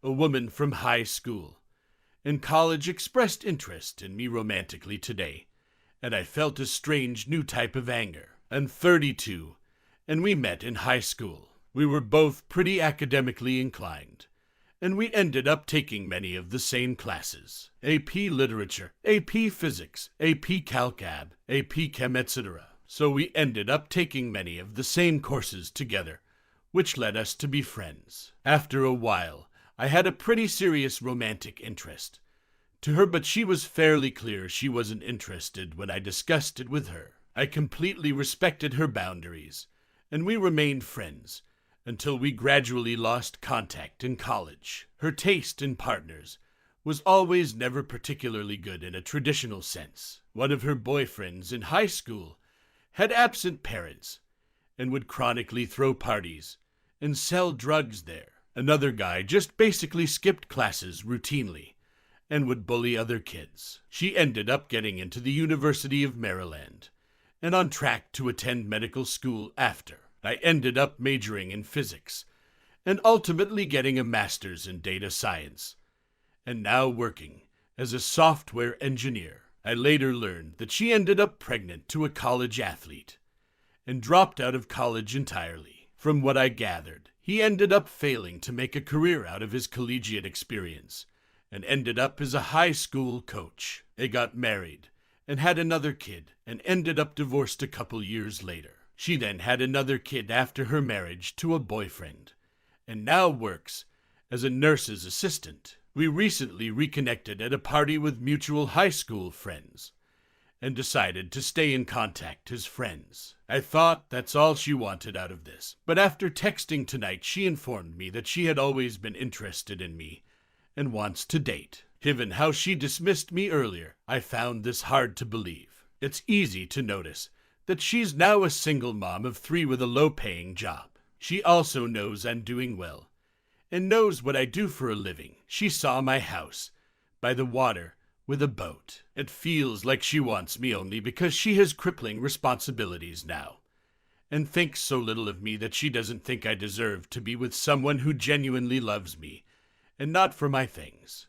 a woman from high school. In college expressed interest in me romantically today, and I felt a strange new type of anger. I'm 32, and we met in high school. We were both pretty academically inclined, and we ended up taking many of the same classes. AP Literature, AP Physics, AP Calc Ab, AP Chem, etc. So we ended up taking many of the same courses together, which led us to be friends. After a while, I had a pretty serious romantic interest to her, but she was fairly clear she wasn't interested when I discussed it with her. I completely respected her boundaries, and we remained friends until we gradually lost contact in college. Her taste in partners was always never particularly good in a traditional sense. One of her boyfriends in high school had absent parents and would chronically throw parties and sell drugs there. Another guy just basically skipped classes routinely and would bully other kids. She ended up getting into the University of Maryland and on track to attend medical school after. I ended up majoring in physics and ultimately getting a master's in data science and now working as a software engineer. I later learned that she ended up pregnant to a college athlete and dropped out of college entirely. From what I gathered, he ended up failing to make a career out of his collegiate experience and ended up as a high school coach. They got married and had another kid and ended up divorced a couple years later. She then had another kid after her marriage to a boyfriend and now works as a nurse's assistant. We recently reconnected at a party with mutual high school friends and decided to stay in contact as friends. I thought that's all she wanted out of this, but after texting tonight, she informed me that she had always been interested in me and wants to date. Given how she dismissed me earlier, I found this hard to believe. It's easy to notice that she's now a single mom of 3 with a low-paying job. She also knows I'm doing well and knows what I do for a living. She saw my house by the water with a boat. It feels like she wants me only because she has crippling responsibilities now and thinks so little of me that she doesn't think I deserve to be with someone who genuinely loves me and not for my things.